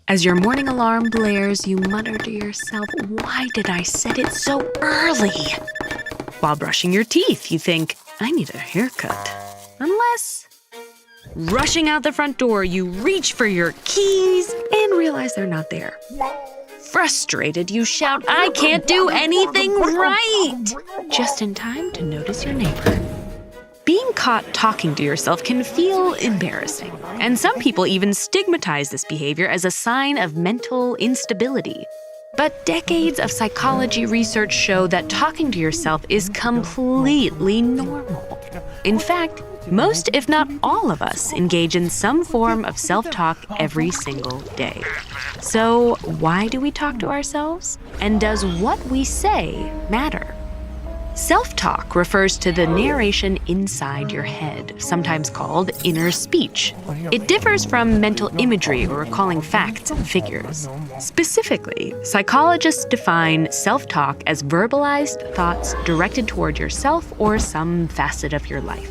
As your morning alarm blares, you mutter to yourself, "Why did I set it so early?" While brushing your teeth, you think, "I need a haircut." Unless, rushing out the front door, you reach for your keys and realize they're not there. Frustrated, you shout, "I can't do anything right!" just in time to notice your neighbor. Being caught talking to yourself can feel embarrassing, and some people even stigmatize this behavior as a sign of mental instability. But decades of psychology research show that talking to yourself is completely normal. In fact, most, if not all of us, engage in some form of self-talk every single day. So, why do we talk to ourselves? And does what we say matter? Self-talk refers to the narration inside your head, sometimes called inner speech. It differs from mental imagery or recalling facts and figures. Specifically, psychologists define self-talk as verbalized thoughts directed toward yourself or some facet of your life.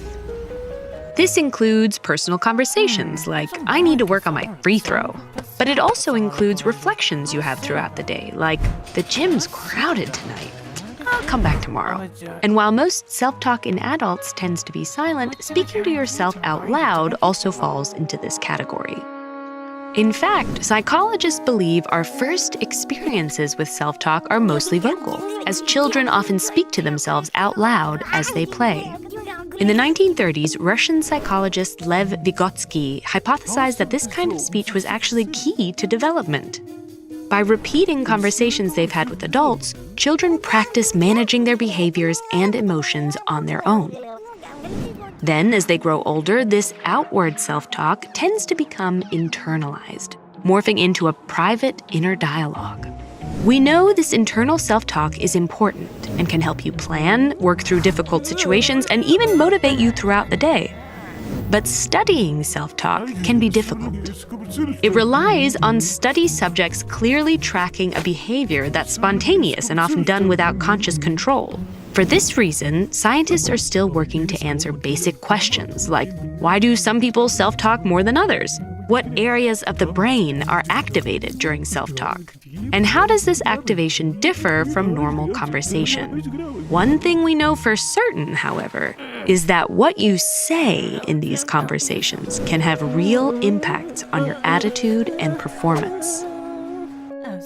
This includes personal conversations like, "I need to work on my free throw." But it also includes reflections you have throughout the day, like, "The gym's crowded tonight. I'll come back tomorrow." And while most self-talk in adults tends to be silent, speaking to yourself out loud also falls into this category. In fact, psychologists believe our first experiences with self-talk are mostly vocal, as children often speak to themselves out loud as they play. In the 1930s, Russian psychologist Lev Vygotsky hypothesized that this kind of speech was actually key to development. By repeating conversations they've had with adults, children practice managing their behaviors and emotions on their own. Then, as they grow older, this outward self-talk tends to become internalized, morphing into a private inner dialogue. We know this internal self-talk is important and can help you plan, work through difficult situations, and even motivate you throughout the day. But studying self-talk can be difficult. It relies on study subjects clearly tracking a behavior that's spontaneous and often done without conscious control. For this reason, scientists are still working to answer basic questions like, why do some people self-talk more than others? What areas of the brain are activated during self-talk? And how does this activation differ from normal conversation? One thing we know for certain, however, is that what you say in these conversations can have real impacts on your attitude and performance.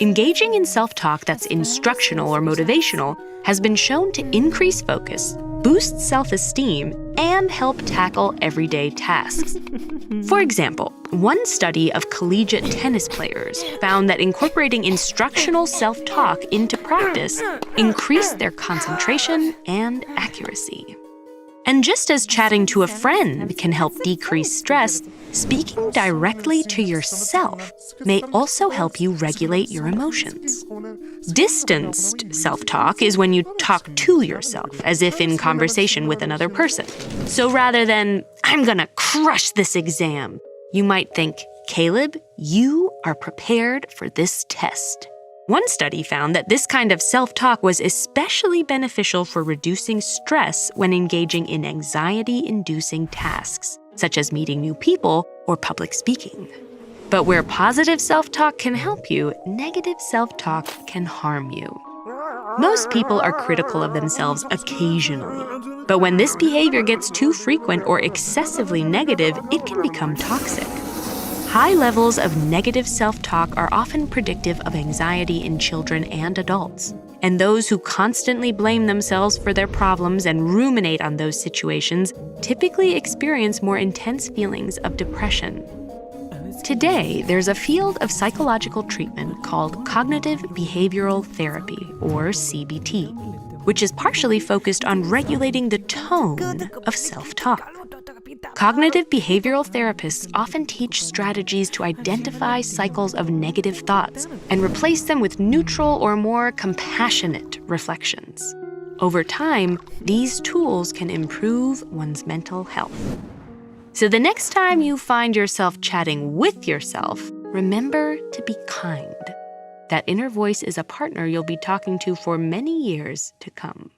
Engaging in self-talk that's instructional or motivational has been shown to increase focus, boost self-esteem, and help tackle everyday tasks. For example, one study of collegiate tennis players found that incorporating instructional self-talk into practice increased their concentration and accuracy. And just as chatting to a friend can help decrease stress, speaking directly to yourself may also help you regulate your emotions. Distanced self-talk is when you talk to yourself, as if in conversation with another person. So rather than, "I'm gonna crush this exam," you might think, "Caleb, you are prepared for this test." One study found that this kind of self-talk was especially beneficial for reducing stress when engaging in anxiety-inducing tasks, such as meeting new people or public speaking. But where positive self-talk can help you, negative self-talk can harm you. Most people are critical of themselves occasionally, but when this behavior gets too frequent or excessively negative, it can become toxic. High levels of negative self-talk are often predictive of anxiety in children and adults. And those who constantly blame themselves for their problems and ruminate on those situations typically experience more intense feelings of depression. Today, there's a field of psychological treatment called cognitive behavioral therapy, or CBT, which is partially focused on regulating the tone of self-talk. Cognitive behavioral therapists often teach strategies to identify cycles of negative thoughts and replace them with neutral or more compassionate reflections. Over time, these tools can improve one's mental health. So the next time you find yourself chatting with yourself, remember to be kind. That inner voice is a partner you'll be talking to for many years to come.